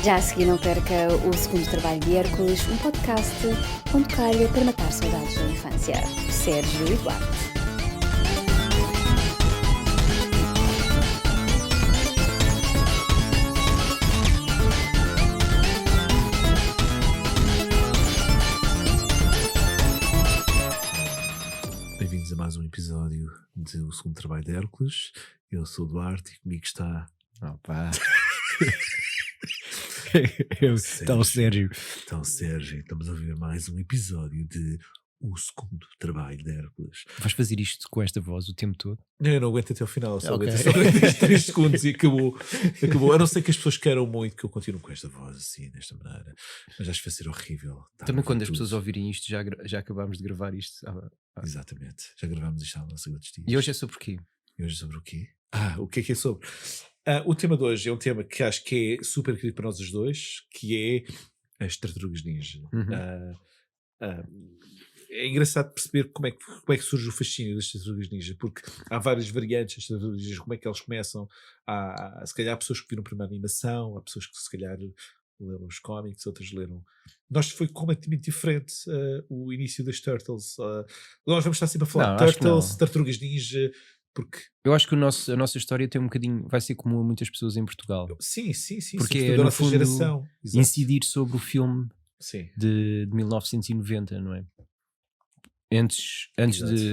Já a seguir não perca o segundo trabalho de Hércules, um podcast onde calha para matar saudades da infância. Sérgio e Duarte. Bem-vindos a mais um episódio de O Segundo Trabalho de Hércules. Eu sou o Duarte e comigo está... Opa! Está o Sérgio. Está o Sérgio. Estamos a ver mais um episódio de O Segundo Trabalho de Hércules. Vais fazer isto com esta voz o tempo todo? Não, eu não aguento até ao final, só Ok. aguento estes 3 segundos e acabou. A não ser que as pessoas queiram muito que eu continue com esta voz assim, desta maneira. Mas acho que vai ser horrível. Também quando as pessoas ouvirem isto, já acabámos de gravar isto. Exatamente. Já gravámos isto há não sei quantos dias. E hoje é sobre o quê? E hoje é sobre o quê? O que é sobre? O tema de hoje é um tema que acho que é super querido para nós os dois, que é as tartarugas ninja. É engraçado perceber como é que surge o fascínio das tartarugas ninja, porque há várias variantes das tartarugas ninja, como é que elas começam. Se calhar há pessoas que viram primeiro a animação, há pessoas que se calhar leram os cómics, outras leram. Nós foi completamente diferente o início das Turtles. Nós vamos estar sempre a falar de Turtles, tartarugas ninja, porque... Eu acho que a nossa história tem um bocadinho, vai ser comum a muitas pessoas em Portugal. Sim. Porque é no da nossa fundo, geração. Exato. incidir sobre o filme Sim. de 1990, não é? Antes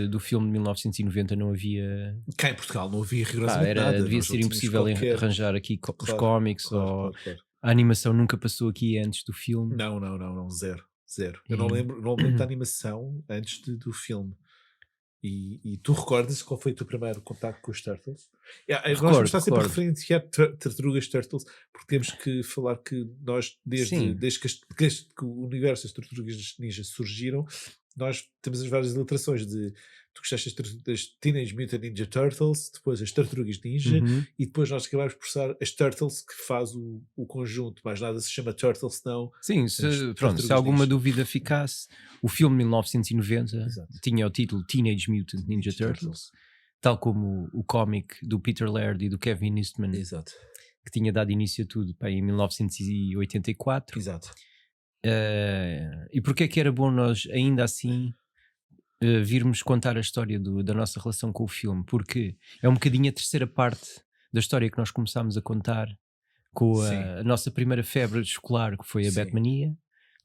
do filme de 1990 não havia... Cá em Portugal não havia rigorosamente nada. Devia ser impossível arranjar aqui os cómics claro. A animação nunca passou aqui antes do filme. Não, zero. Eu não lembro da animação antes do filme. E tu recordas qual foi o teu primeiro contato com os Turtles? Nós vamos estar sempre a referenciar Tartarugas Turtles, porque temos que falar que nós, desde que o universo das Tartarugas Ninja surgiram, nós temos as várias ilustrações de... Tu gostaste das Teenage Mutant Ninja Turtles, depois as Tartarugas Ninja, e depois nós acabámos por usar as Turtles, que faz o conjunto. Mais nada se chama Turtles, não. Sim, se alguma dúvida ficasse, o filme de 1990 tinha o título Teenage Mutant Ninja Turtles, tal como o cómic do Peter Laird e do Kevin Eastman, que tinha dado início a tudo em 1984. Exato. E porque é que era bom nós, ainda assim... virmos contar a história da nossa relação com o filme, porque é um bocadinho a terceira parte da história que nós começámos a contar com a nossa primeira febre escolar, que foi a Batmania,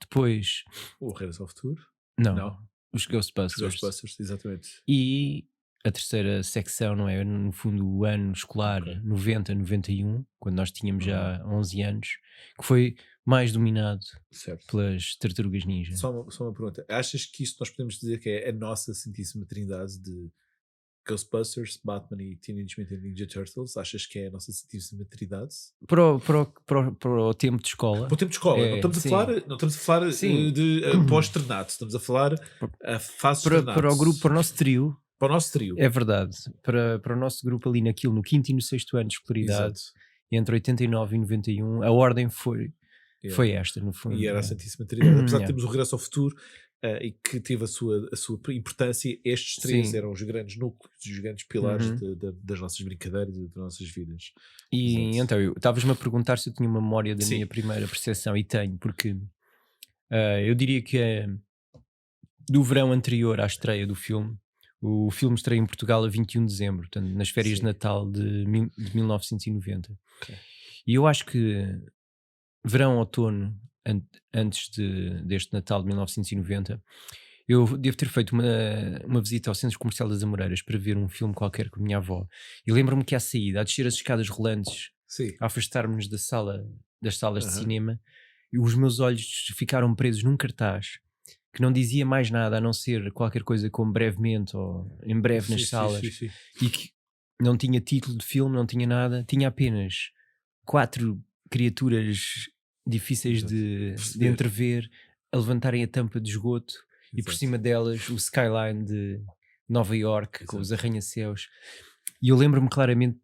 depois o Regresso ao Futuro, não, os Ghostbusters. Os Ghostbusters, exatamente. E a terceira secção, não é? No fundo, o ano escolar 90-91, quando nós tínhamos já 11 anos, que foi mais dominado pelas Tartarugas Ninja. Só uma pergunta. Achas que isto nós podemos dizer que é a nossa Santíssima Trindade de Ghostbusters, Batman e Teenage Mutant Ninja Turtles? Achas que é a nossa Santíssima Trindade? Para o tempo de escola. Para o tempo de escola. Não estamos a falar de pós-externato. Estamos a falar a fase externato. Para o nosso trio. Para o nosso trio. É verdade. Para o nosso grupo ali no quinto e no sexto ano de escolaridade, entre 89 e 91, a ordem foi esta, no fundo. E era a Santíssima Trindade. Apesar de termos o Regresso ao Futuro e que teve a sua importância, estes três eram os grandes núcleos, os grandes pilares das nossas brincadeiras e das nossas vidas. E então, estavas-me a perguntar se eu tinha uma memória da minha primeira percepção, e tenho, porque eu diria que do verão anterior à estreia do filme. O filme estreia em Portugal a 21 de dezembro, portanto, nas férias de Natal de 1990. E eu acho que verão, outono, antes deste Natal de 1990, eu devo ter feito uma visita ao Centro Comercial das Amoreiras para ver um filme qualquer com a minha avó. E lembro-me que à saída, a descer as escadas rolantes, a afastar-nos das salas de cinema, e os meus olhos ficaram presos num cartaz que não dizia mais nada a não ser qualquer coisa como brevemente ou em breve nas salas, e que não tinha título de filme, não tinha nada, tinha apenas 4 criaturas difíceis de entrever a levantarem a tampa de esgoto e por cima delas o skyline de Nova York com os arranha-céus. E eu lembro-me claramente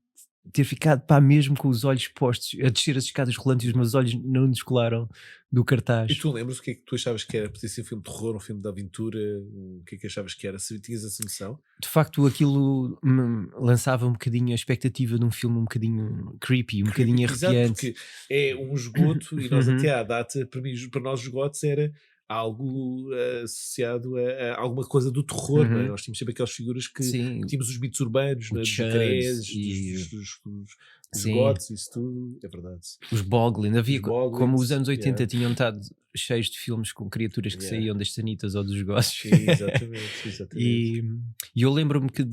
ter ficado mesmo com os olhos postos a descer as escadas rolantes e os meus olhos não descolaram do cartaz. E tu lembras o que é que tu achavas que era? Podia ser um filme de terror, um filme de aventura? O que é que achavas que era? Se tinhas essa noção? De facto, aquilo me lançava um bocadinho a expectativa de um filme um bocadinho creepy, um bocadinho arrepiante. Exato, porque é um esgoto e nós até à data, para nós os esgotos era algo associado a alguma coisa do terror, não é? Nós tínhamos sempre aquelas figuras que tínhamos os mitos urbanos, dos jacarés, dos goths, isso tudo, é verdade. Os Boglin, havia como os anos 80 tinham estado cheios de filmes com criaturas que saíam das sanitas ou dos goths. Exatamente. E eu lembro-me que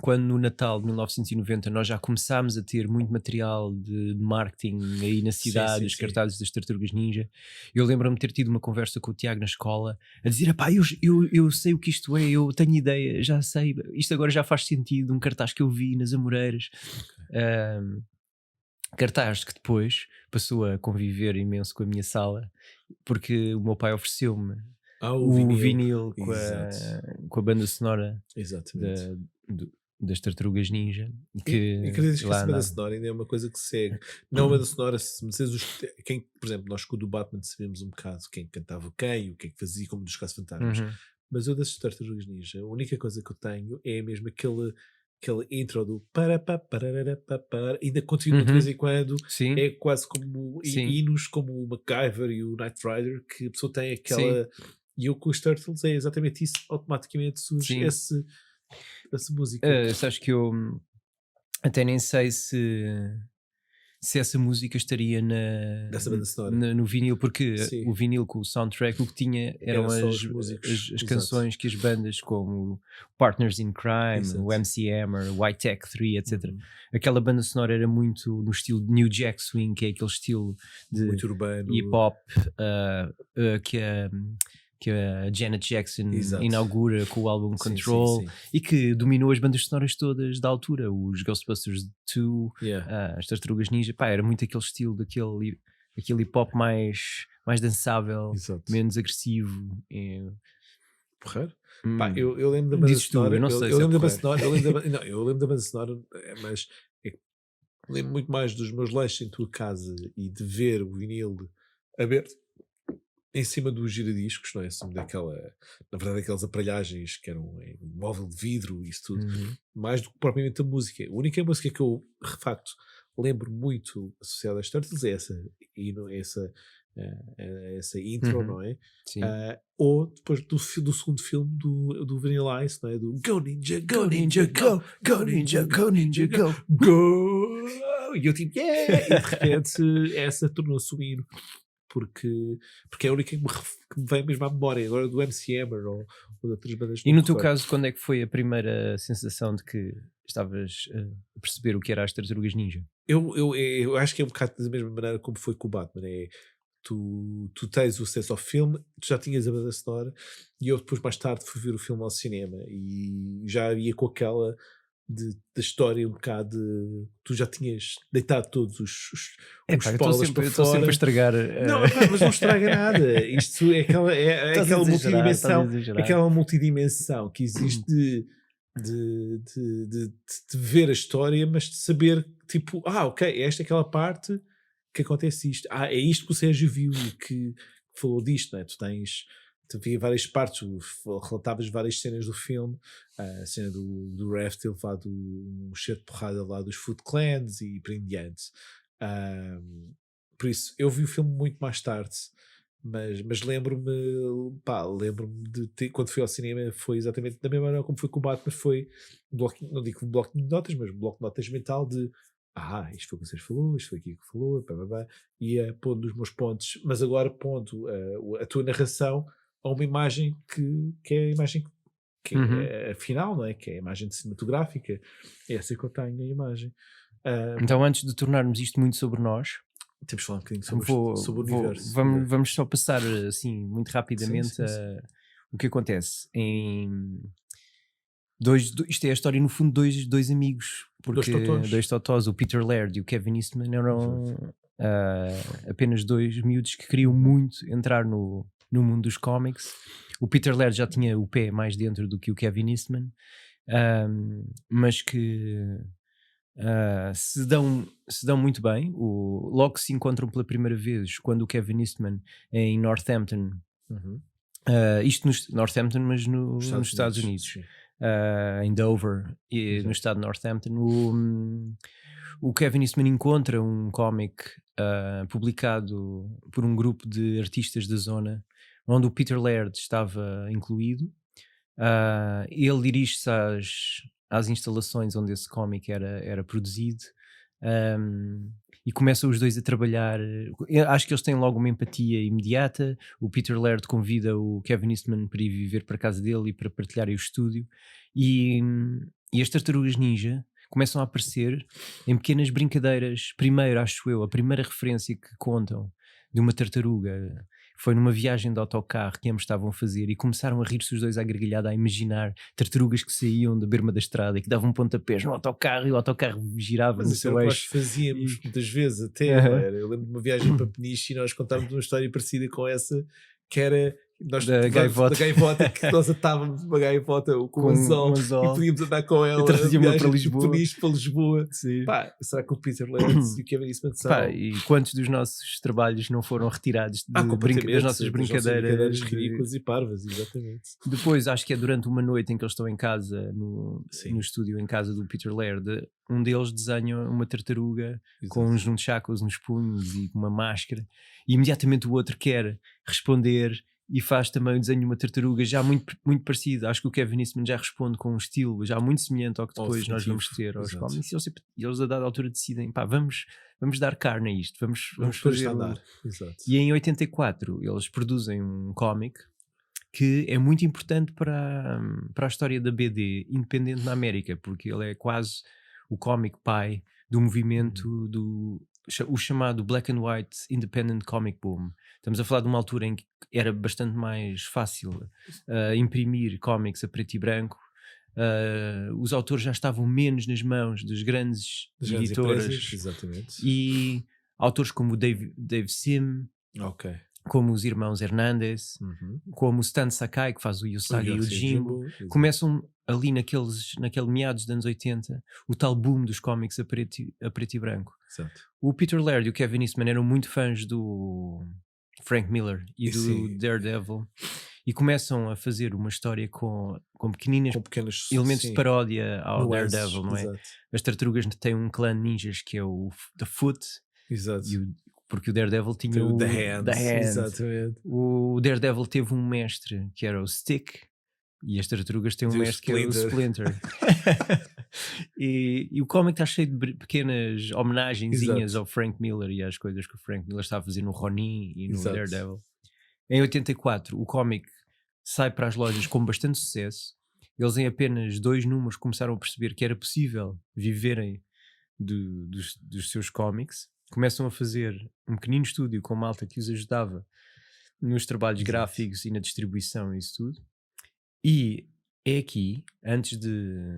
quando no Natal de 1990 nós já começámos a ter muito material de marketing aí na cidade, os cartazes das Tartarugas Ninja. Eu lembro-me de ter tido uma conversa com o Tiago na escola a dizer, eu sei o que isto é, eu tenho ideia, já sei, isto agora já faz sentido, um cartaz que eu vi nas Amoreiras. Cartaz que depois passou a conviver imenso com a minha sala, porque o meu pai ofereceu-me o vinil com a banda sonora das Tartarugas Ninja. E acreditas que essa banda sonora ainda é uma coisa que segue. Não a banda sonora, se me disseres por exemplo, nós com o do Batman sabemos um bocado quem cantava quem, o que é que fazia, como dos Caça-Fantasmas. Mas eu das Tartarugas Ninja, a única coisa que eu tenho é mesmo aquele intro do ainda continua de vez em quando. É quase como hinos como o MacGyver e o Knight Rider, que a pessoa tem aquela. E eu com os Turtles é exatamente isso, automaticamente surge essa música. Sabes que eu até nem sei se essa música estaria no vinil, porque o vinil com o soundtrack o que tinha eram as canções que as bandas como Partners in Crime, o MC Hammer, o White Tech 3, etc. Aquela banda sonora era muito no estilo de New Jack Swing, que é aquele estilo de muito urbano, hip hop que a Janet Jackson inaugura com o álbum Control e que dominou as bandas sonoras todas da altura, os Ghostbusters 2, as Tartarugas Ninja, era muito aquele estilo daquele hip hop mais dançável, menos agressivo. Porra. Eu lembro da banda sonora, eu lembro da banda sonora, mas lembro muito mais dos meus lanches em tua casa e de ver o vinil aberto em cima dos giradiscos, não é? Na verdade, aquelas aparelhagens que eram um móvel de vidro e isso tudo, mais do que propriamente a música. A única música que eu, de facto, lembro muito associada às Turtles é essa intro, não é? Ou depois do segundo filme do Vanilla Ice, não é? Do Go Ninja, Go Ninja, Go! Go Ninja, Go Ninja, Go! Go! E eu tipo, yeah! E de repente essa tornou-se o hino. Porque é a única que me vem mesmo à memória agora do MC Hammer ou de outras bandas. E no teu caso, quando é que foi a primeira sensação de que estavas a perceber o que era as Tartarugas Ninja? Eu acho que é um bocado da mesma maneira como foi com o Batman. Tu tens o acesso ao filme, tu já tinhas a banda sonora, e eu depois mais tarde fui ver o filme ao cinema e já ia com aquela da história um bocado tu já tinhas deitado todos os spoilers para fora. Estou sempre a estragar não, mas não estraga nada. Isto é aquela multidimensão que existe de ver a história, mas de saber tipo, ok, esta é aquela parte que acontece isto, é isto que o Sérgio viu e que falou disto, não é? Tu via várias partes, relatavas várias cenas do filme, a cena do Reptile, um cheiro de porrada lá dos Foot Clans e por em diante. Por isso, eu vi o filme muito mais tarde, mas lembro-me de ter, quando fui ao cinema, foi exatamente da mesma maneira como foi com o Batman, foi não digo um bloco de notas, mas um bloco de notas mental de isto foi o que vocês falou, isto foi aqui que falou, ia pondo os meus pontos, mas agora pondo a tua narração a uma imagem que é a imagem que é a final, não é? Que é a imagem cinematográfica, é essa que eu tenho, a imagem. Então, antes de tornarmos isto muito sobre nós, temos de falar um bocadinho sobre o universo. Vamos só passar assim muito rapidamente sim. O que acontece isto é a história no fundo de dois amigos, porque dois totós, o Peter Laird e o Kevin Eastman eram apenas dois miúdos que queriam muito entrar no mundo dos cómics. O Peter Laird já tinha o pé mais dentro do que o Kevin Eastman, mas que se dão muito bem. Logo que se encontram pela primeira vez, quando o Kevin Eastman é em Northampton, isto no Northampton, mas nos Estados Unidos. Em Dover, no estado de Northampton, o Kevin Eastman encontra um cómic publicado por um grupo de artistas da zona, onde o Peter Laird estava incluído. Ele dirige-se às instalações onde esse cómic era produzido, e começam os dois a trabalhar. Acho que eles têm logo uma empatia imediata. O Peter Laird convida o Kevin Eastman para ir viver para a casa dele e para partilhar o estúdio, e as Tartarugas Ninja começam a aparecer em pequenas brincadeiras. Primeiro, acho eu, a primeira referência que contam de uma tartaruga foi numa viagem de autocarro que ambos estavam a fazer, e começaram a rir-se os dois à gargalhada, a imaginar tartarugas que saíam da berma da estrada e que davam pontapés no autocarro, e o autocarro girava no seu eixo. Nós fazíamos muitas vezes até. Eu lembro de uma viagem para Peniche e nós contávamos uma história parecida com essa, que era da gaivota, que nós atávamos uma gaivota com um anzol e podíamos andar com ela e trazíamos para Lisboa. Para Lisboa. Pá, será que o Peter Laird e o Kevin Eastman são... E quantos dos nossos trabalhos não foram retirados das nossas brincadeiras ridículas e parvas, exatamente. Depois, acho que é durante uma noite em que eles estão em casa, no estúdio, em casa do Peter Laird, um deles desenha uma tartaruga com uns nunchakus nos punhos e uma máscara, e imediatamente o outro quer responder e faz também o desenho de uma tartaruga já muito, muito parecido. Acho que o Kevin Eastman já responde com um estilo já muito semelhante ao que depois nós vamos ter aos cómics, e eles a dada altura decidem, vamos dar carne a isto, vamos fazer E em 84 eles produzem um cómic que é muito importante para a história da BD independente na América, porque ele é quase o cómic pai do movimento o chamado Black and White Independent Comic Boom. Estamos a falar de uma altura em que era bastante mais fácil imprimir cómics a preto e branco. Os autores já estavam menos nas mãos das grandes editoras, exatamente. E autores como o Dave Sim, como os irmãos Hernandez, como o Stan Sakai, que faz o Usagi Yojimbo, começam ali naquele meados dos anos 80 o tal boom dos cómics a preto e branco. Exato. O Peter Laird e o Kevin Eastman eram muito fãs do Frank Miller e do Daredevil, e começam a fazer uma história com pequenos elementos de paródia ao Daredevil, não é? Exato. As tartarugas têm um clã de ninjas que é o The Foot. Exato. Porque o Daredevil tinha o The Hand. Exatamente. O Daredevil teve um mestre que era o Stick, e as tartarugas têm um mestre que é o Splinter. E o cómic está cheio de pequenas homenagenzinhas ao Frank Miller e às coisas que o Frank Miller está a fazer no Ronin e no Daredevil. Em 84 o cómic sai para as lojas com bastante sucesso. Eles em apenas 2 números começaram a perceber que era possível viverem dos seus cómics. Começam a fazer um pequenino estúdio com malta que os ajudava nos trabalhos gráficos e na distribuição e isso tudo. E é aqui,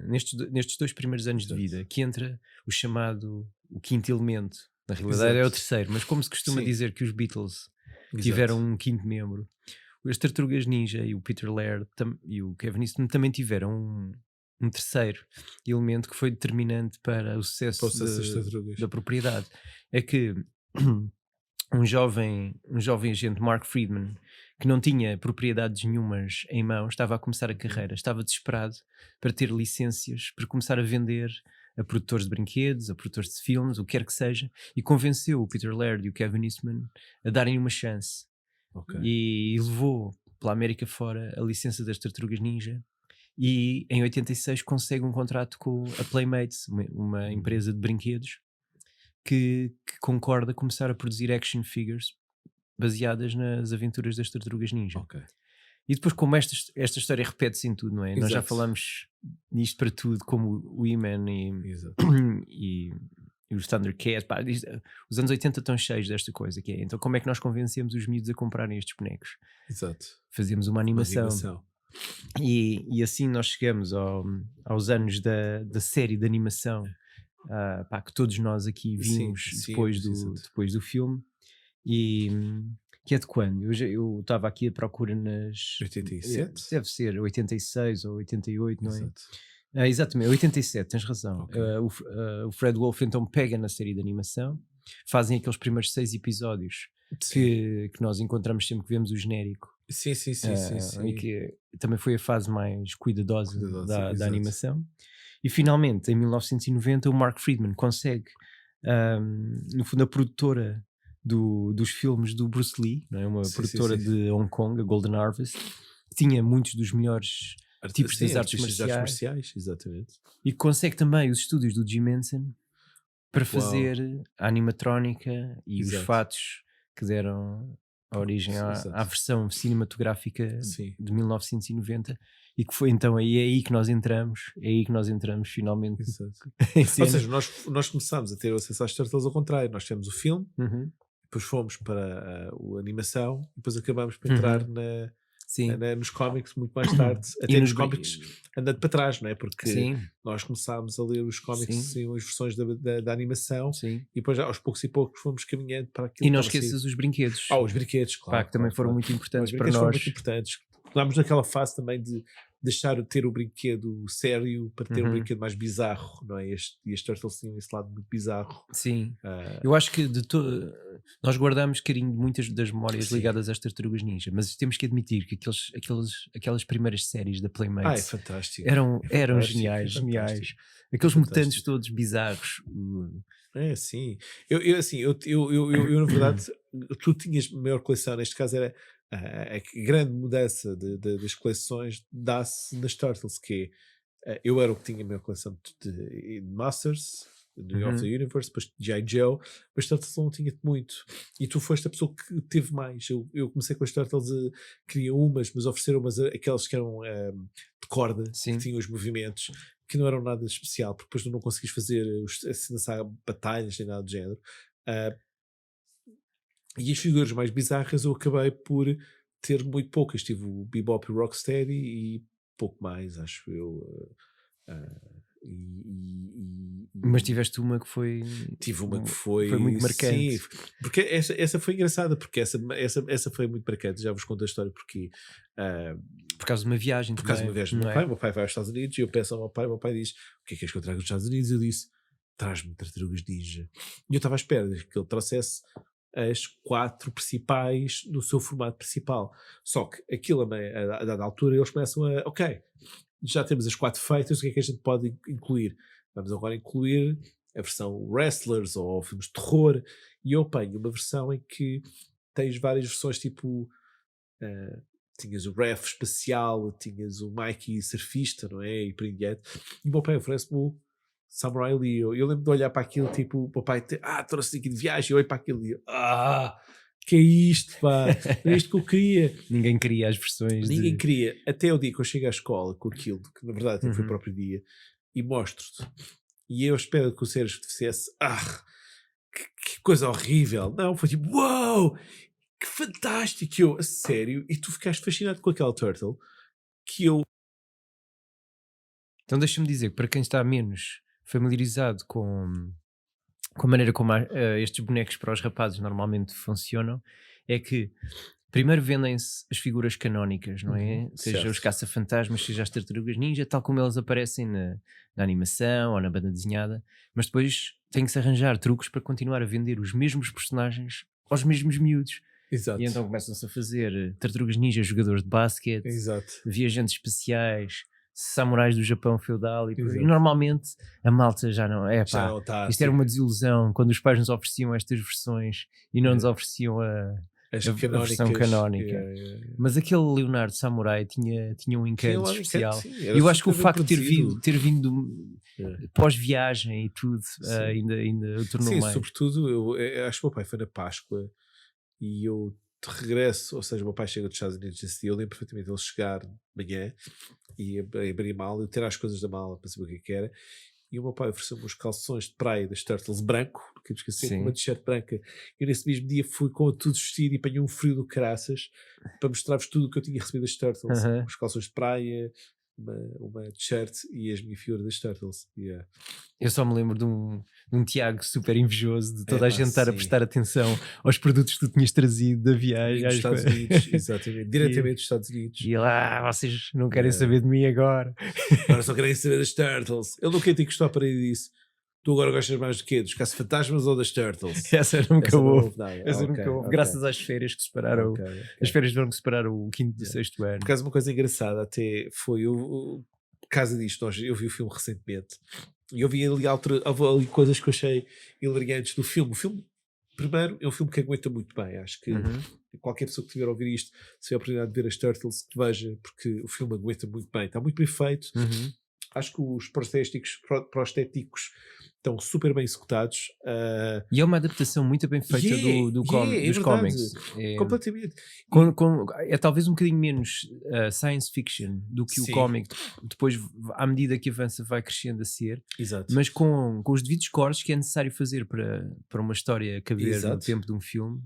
nestes 2 primeiros anos de vida, que entra o quinto elemento. Na realidade é o terceiro, mas como se costuma dizer que os Beatles tiveram um quinto membro, as Tartarugas Ninja e o Peter Laird e o Kevin Eastman também tiveram um terceiro elemento que foi determinante para o sucesso da propriedade. É que um jovem agente, Mark Friedman, que não tinha propriedades nenhumas em mãos, estava a começar a carreira, estava desesperado para ter licenças, para começar a vender a produtores de brinquedos, a produtores de filmes, o que quer que seja, e convenceu o Peter Laird e o Kevin Eastman a darem uma chance. E levou pela América fora a licença das Tartarugas Ninja, e em 86 consegue um contrato com a Playmates, uma empresa de brinquedos que concorda começar a produzir action figures baseadas nas aventuras das Tartarugas Ninja. E depois, como esta história repete-se em tudo, não é? Nós já falamos nisto para tudo, como o He-Man e os Thundercats. Os anos 80 estão cheios desta coisa, que é, então como é que nós convencemos os miúdos a comprarem estes bonecos? Fazemos uma animação. E assim nós chegamos aos anos da série de animação, que todos nós aqui vimos depois do filme, e que é de quando? Eu estava aqui à procura nas 87? Deve ser 86 ou 88, não é? Exatamente, 87, tens razão. Ok. O Fred Wolf então pega na série de animação, fazem aqueles primeiros 6 episódios que nós encontramos sempre que vemos o genérico. Sim. E que também foi a fase mais cuidadosa da exato. animação. E finalmente, em 1990, o Mark Friedman consegue, no fundo, a produtora dos filmes do Bruce Lee, não é? Uma produtora de Hong Kong, a Golden Harvest, que tinha muitos dos melhores tipos das artes marciais, exatamente. e consegue também os estúdios do Jim Henson para fazer a animatrónica e os fatos que deram a origem à versão cinematográfica de 1990, e que foi então aí que nós entramos finalmente. Ou seja, nós começámos a ter acesso às Turtles ao contrário. Nós temos o filme, depois fomos para a animação, e depois acabámos por entrar nos cómics muito mais tarde, até nos cómics andando para trás, não é? Porque nós começámos a ler os cómics e as versões da animação, e depois aos poucos e poucos fomos caminhando para aquilo. E não esqueças os brinquedos. Os brinquedos, claro. Que também foram muito importantes para nós. Foram muito importantes. Estávamos naquela fase também de deixar de ter o brinquedo sério para ter um brinquedo mais bizarro, não é? E as Turtles tinham esse lado muito bizarro. Sim. Eu acho que nós guardamos carinho de muitas das memórias ligadas às Tartarugas Ninja, mas temos que admitir que aquelas primeiras séries da Playmates é fantástico. eram geniais. Aqueles mutantes todos bizarros. Sim. Eu na verdade, tu tinhas maior coleção, neste caso era a grande mudança das coleções dá-se nas Turtles, que eu era o que tinha a maior coleção de Masters, of the Universe, depois de G.I. Joe, mas Turtles não tinha muito, e tu foste a pessoa que teve mais. Eu comecei com as Turtles, queria umas, mas ofereceram aquelas que eram de corda, que tinham os movimentos, que não eram nada especial, porque depois tu não conseguis fazer batalhas nem nada do género. E as figuras mais bizarras eu acabei por ter muito poucas. Tive o Bebop e o Rocksteady e pouco mais, acho eu. Mas tiveste uma que foi... Tive uma que foi muito marcante. Sim, porque essa foi engraçada, porque essa foi muito marcante. Já vos conto a história porque... por causa de uma viagem. Por causa de uma viagem do meu pai vai aos Estados Unidos, e eu peço ao meu pai diz: o que é que és que eu trago dos Estados Unidos? Eu disse: traz-me Tartarugas Ninja. E eu estava à espera que ele trouxesse as 4 principais no seu formato principal. Só que aquilo, a dada altura, eles começam ok, já temos as 4 feitas, o que é que a gente pode incluir? Vamos agora incluir a versão Wrestlers ou filmes de terror, e eu apanho uma versão em que tens várias versões, tipo tinhas o Ref espacial, tinhas o Mikey surfista, não é? E por aí diante. E o meu pai oferece-me o Samurai Leo. Eu lembro de olhar para aquilo, tipo, o papai trouxe aqui de viagem, eu olho para aquilo e que é isto, pá, é isto que eu queria. Ninguém queria as versões. Ninguém queria. Até o dia que eu chego à escola com aquilo, que na verdade foi o próprio dia, e mostro-te. E eu espero que o Sérgio te dissesse: que coisa horrível. Não, foi tipo: uau, que fantástico. Eu, a sério, e tu ficaste fascinado com aquela Turtle que eu... Então deixa-me dizer que para quem está menos familiarizado com a maneira como estes bonecos para os rapazes normalmente funcionam, é que primeiro vendem-se as figuras canónicas, não é? Seja os caça-fantasmas, seja as Tartarugas Ninja, tal como elas aparecem na animação ou na banda desenhada, mas depois tem que se arranjar truques para continuar a vender os mesmos personagens aos mesmos miúdos. Exato. E então começam-se a fazer Tartarugas Ninja, jogadores de basquete, viajantes espaciais, samurais do Japão feudal, e normalmente a malta já não é, pá, isto era uma desilusão quando os pais nos ofereciam estas versões e não nos ofereciam a versão canónica. Mas aquele Leonardo Samurai tinha um encanto especial. Eu acho que o facto de ter vindo pós-viagem e tudo ainda tornou mais. Sobretudo, eu acho que o meu pai foi na Páscoa e eu de regresso, ou seja, o meu pai chega dos Estados Unidos esse dia, eu lembro perfeitamente ele chegar de manhã e abrir a mala, eu tirar as coisas da mala para saber o que era, e o meu pai ofereceu-me os calções de praia das Turtles branco, que eu esqueci, com uma t-shirt branca. Eu nesse mesmo dia fui com tudo vestido e apanhei um frio do caraças para mostrar-vos tudo o que eu tinha recebido das Turtles, os calções de praia, uma t-shirt e as minifiguras das Turtles. Yeah. Eu só me lembro de um Tiago super invejoso, de toda a gente estar a prestar atenção aos produtos que tu tinhas trazido da viagem. Dos Estados Unidos, exatamente, diretamente dos Estados Unidos. E lá, vocês não querem saber de mim agora. Agora só querem saber das Turtles. Eu nunca te gostou para ir disso. Tu agora gostas mais do quê? Dos Caça-Fantasmas ou das Turtles? Essa nunca houve. Essa nunca houve. Graças às férias que separaram. As férias do ano que separaram o quinto do sexto ano. Por causa uma coisa engraçada até foi por causa disto, eu vi o filme recentemente e eu vi ali, ali coisas que eu achei hilariantes do filme. O filme, primeiro, é um filme que aguenta muito bem. Acho que qualquer pessoa que tiver a ouvir isto, se tiver a oportunidade de ver as Turtles, que veja, porque o filme aguenta muito bem. Está muito bem feito. Acho que os prostéticos estão super bem executados. E é uma adaptação muito bem feita dos cómics. Completamente. É talvez um bocadinho menos science fiction do que o cómic, depois, à medida que avança, vai crescendo a ser. Exato. Mas com os devidos cortes que é necessário fazer para uma história caber no tempo de um filme,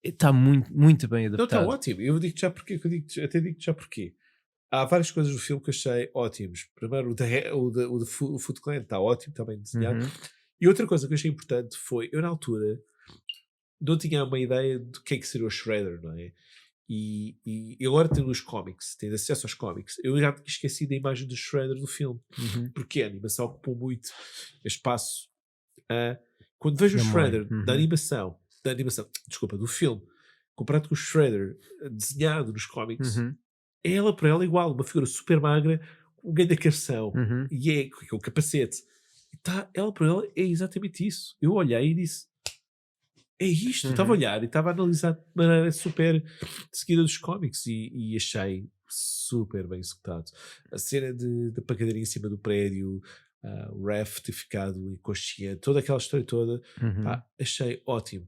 está muito, muito bem adaptado. Não, está ótimo. Eu digo-te já porquê. Até digo-te já porquê. Há várias coisas do filme que achei ótimos. Primeiro, o Foot Clan está ótimo, está bem desenhado. E outra coisa que eu achei importante foi, eu na altura não tinha uma ideia do que é que seria o Shredder, não é? E agora tendo os cómics, tendo acesso aos cómics, eu já tinha esquecido a imagem do Shredder do filme. Porque a animação ocupou muito espaço. Quando vejo o Shredder da animação, do filme, comparado com o Shredder desenhado nos cómics, é ela para ela igual, uma figura super magra, um grande carção, e é com o capacete. Ela para ela é exatamente isso. Eu olhei e disse: é isto. Estava a olhar e estava a analisar de maneira super seguida dos cómics e achei super bem executado. A cena da pancadaria em cima do prédio, o Ref ter ficado inconsciente, toda aquela história toda, achei ótimo.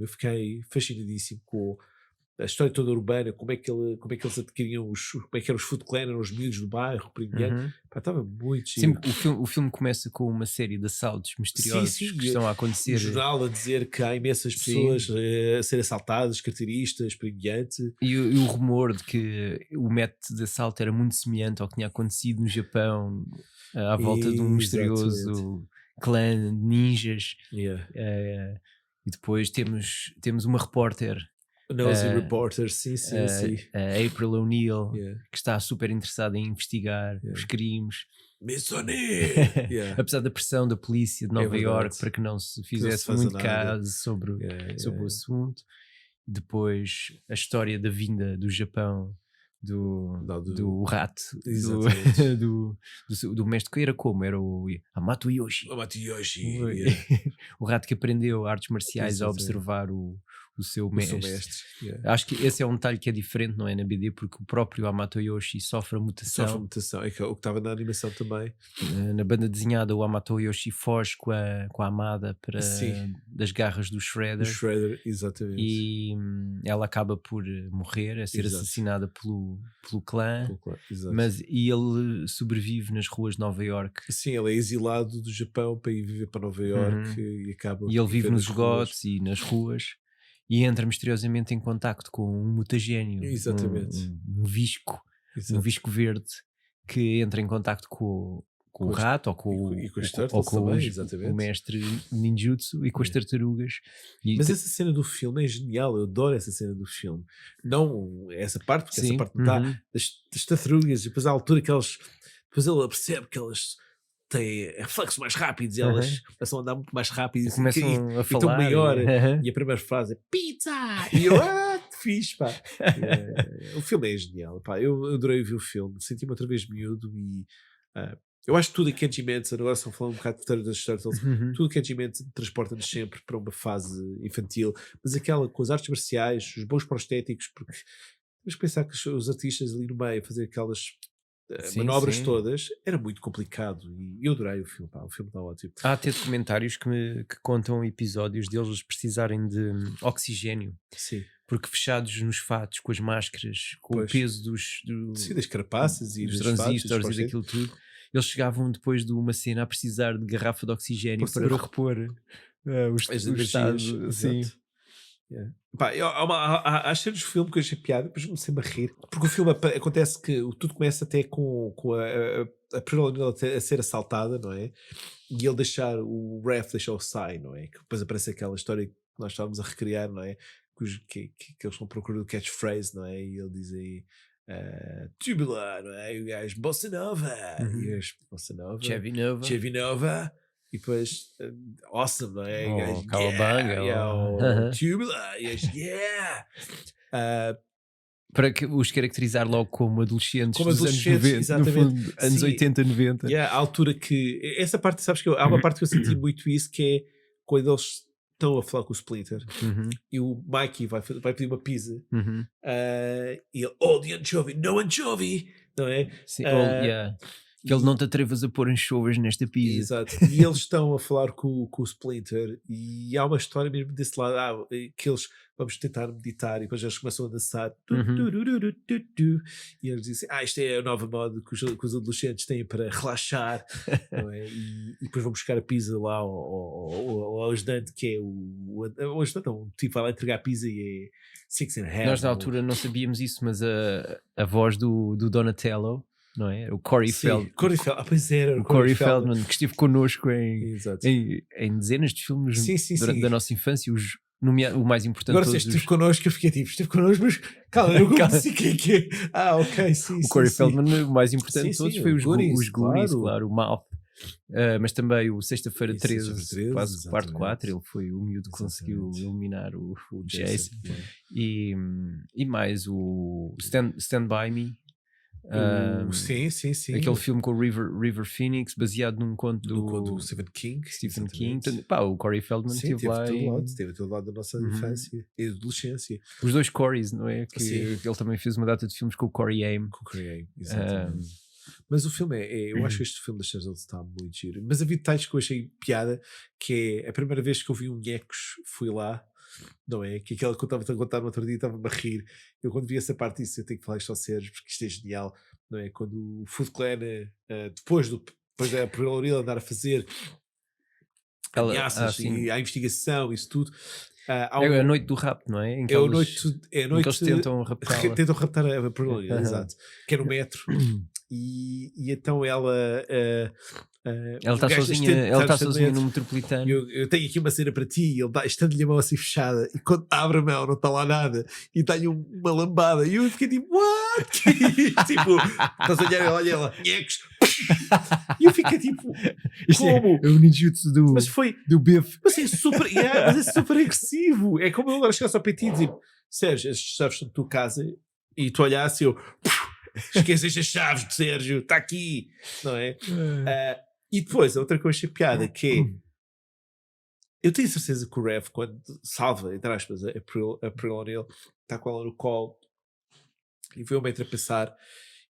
Eu fiquei fascinadíssimo com a história toda urbana, como é que eles adquiriam como é que eram os Foot Clan, eram os miúdos do bairro, estava muito chique. Sim, o filme começa com uma série de assaltos misteriosos que estão a acontecer. O jornal a dizer que há imensas pessoas a ser assaltadas, carteiristas, por em diante. E o rumor de que o método de assalto era muito semelhante ao que tinha acontecido no Japão, à volta de um misterioso clã de ninjas. E depois temos uma repórter, Nosy Reporter, sim. A April O'Neil, que está super interessada em investigar os crimes. Apesar da pressão da polícia de Nova Iorque para que não se fizesse muito caso sobre o assunto. Depois a história da vinda do Japão do rato do mestre, que era como? Era o Hamato Yoshi. O rato que aprendeu artes marciais a observar o seu mestre. Acho que esse é um detalhe que é diferente, não é, na BD, porque o próprio Hamato Yoshi sofre a mutação. É o que estava na animação também. Na banda desenhada, o Hamato Yoshi foge com a amada das garras do Shredder. Exatamente. E ela acaba por morrer, a ser assassinada pelo clã. E ele sobrevive nas ruas de Nova Iorque. Sim, ele é exilado do Japão para ir viver para Nova Iorque e acaba. E ele vive nos esgotos e nas ruas. E entra misteriosamente em contacto com um mutagénio, um visco verde, que entra em contacto com o rato ou com o mestre ninjutsu e com as tartarugas. Mas essa cena do filme é genial, eu adoro essa cena do filme. Não essa parte, porque essa parte não está das tartarugas, e depois à altura que elas, depois ele percebe que elas têm reflexos mais rápidos e elas começam a andar muito mais rápido e começam a falar tão maior. E a primeira frase é pizza! E eu, que fixe, pá! O filme é genial, pá. Eu adorei ver o filme, senti-me outra vez miúdo e eu acho que tudo que Kenji Manson, agora estão falando um bocado de das Turtles, tudo que Kenji Manson transporta-nos sempre para uma fase infantil, mas aquela com as artes marciais, os bons prostéticos, porque temos que pensar que os artistas ali no meio fazer aquelas manobras todas, era muito complicado e eu adorei o filme, pá, o filme está ótimo. Há até documentários que contam episódios deles precisarem de oxigênio. Sim. Porque fechados nos fatos, com as máscaras, com o peso das carapaças e dos transistores e daquilo tudo, eles chegavam depois de uma cena a precisar de garrafa de oxigênio para repor o estado. Sim. Yeah. Pá, há cenas do filme que eu achei piada, depois comecei-me a rir, porque o filme acontece que tudo começa até com a Pearl a ser assaltada, não é? E ele o Ref deixar o Sai, não é? Que depois aparece aquela história que nós estávamos a recriar, não é? Que eles vão procurar o catchphrase, não é? E ele diz aí Tubular, não é? E o gajo Bossa Nova, e o gajo Bossa Nova, Chevy Nova. E depois, awesome, não é? Oh, Cowabunga. Tubular, yeah! Para os caracterizar logo como adolescentes dos anos 90, exatamente. No fundo, anos 80, 90. Yeah, a altura que... Essa parte, sabes que há uma parte que eu senti muito isso, que é quando eles estão a falar com o Splinter e o Mikey vai pedir uma pizza e ele, the anchovy, no anchovy, não é? Sim, que ele não te atrevas a pôr anchovas nesta pizza. Exato. E eles estão a falar com o Splinter e há uma história mesmo desse lado que eles vamos tentar meditar e depois eles começam a dançar e eles dizem, isto é a nova moda que os adolescentes têm para relaxar, não é? E depois vão buscar a pizza lá ao ajudante, que é o ajudante, não, o tipo vai lá entregar a pizza e é 6 and a half. Nós na altura não sabíamos isso, mas a voz do Donatello, não é? O Corey Feldman. Pois era. O Corey Feldman, que esteve connosco em dezenas de filmes durante da nossa infância, o mais importante. Agora, se esteve connosco, eu fiquei tipo, esteve connosco, mas calma, eu não sei quem é que é. Ok, sim. O Corey Feldman, o mais importante de todos, foi os Goonies, claro, o Mouth. Mas também o Sexta-feira 13, quase parte 4, ele foi o miúdo que conseguiu eliminar o Jason. E mais o Stand By Me. Sim. Aquele filme com o River Phoenix, baseado num conto do Stephen King. O Corey Feldman esteve lá. Esteve a todo lado da nossa infância e adolescência. Os dois Coreys, não é? Que ele também fez uma data de filmes com o Corey Haim. Exatamente. Mas o filme eu acho que este filme das Turtles está muito giro. Mas havia detalhes que eu achei piada, que é a primeira vez que eu vi um Nhecos, fui lá. Não é? Que aquela que eu estava a contar no outro dia estava-me a rir. Eu quando vi essa parte disso, eu tenho que falar isto ao Sérgio, porque isto é genial, não é? Quando o Foot Clan, depois da Pearl andar a fazer ameaças e a investigação, isso tudo. É a noite do rapto, não é? É a noite em que eles tentam raptá-la. Tentam raptar a Pearl, exato. Que é no metro. E então ela está sozinha no metropolitano. Eu tenho aqui uma cena para ti. Ele estando-lhe a mão assim fechada e quando abre a mão não está lá nada e dá-lhe uma lambada e eu fiquei tipo, what? Tipo, estás a olhar e olha ela, nhecos. E eu fiquei tipo, como? É o ninjutsu do bife. Mas é super agressivo. É como eu agora chegasse ao PT e dizer, Sérgio, as chaves são da tua casa, e tu olhasse e eu esqueceste as chaves de Sérgio, está aqui, não é? E depois, a outra coisa que eu achei piada, que é, eu tenho certeza que o Rev, quando salva, entre aspas, a Pearl O'Neill, está com ela no colo e foi um metro a pensar,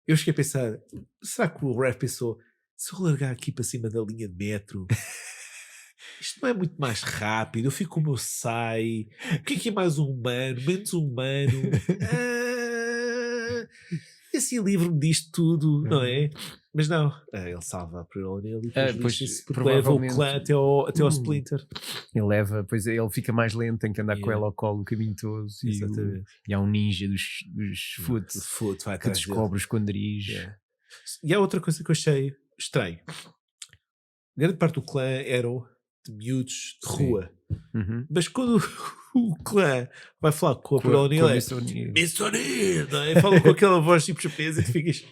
eu cheguei a pensar, será que o Rev pensou, se eu largar aqui para cima da linha de metro, isto não é muito mais rápido, eu fico como eu saio, o que é mais humano, menos humano, assim livro-me disto tudo, não é? Mas não, ele salva a Pearl O'Neill e depois leva o clã até ao Splinter. Ele fica mais lento, tem que andar com ela ao colo o caminho todo. E há um ninja dos Foot que descobre os esconderijos. E há outra coisa que eu achei estranho. Grande parte do clã eram de miúdos de rua. Mas quando o clã vai falar com a Pearl O'Neill, Miss O'Neill, fala com aquela voz tipo japonesa e tu ficas,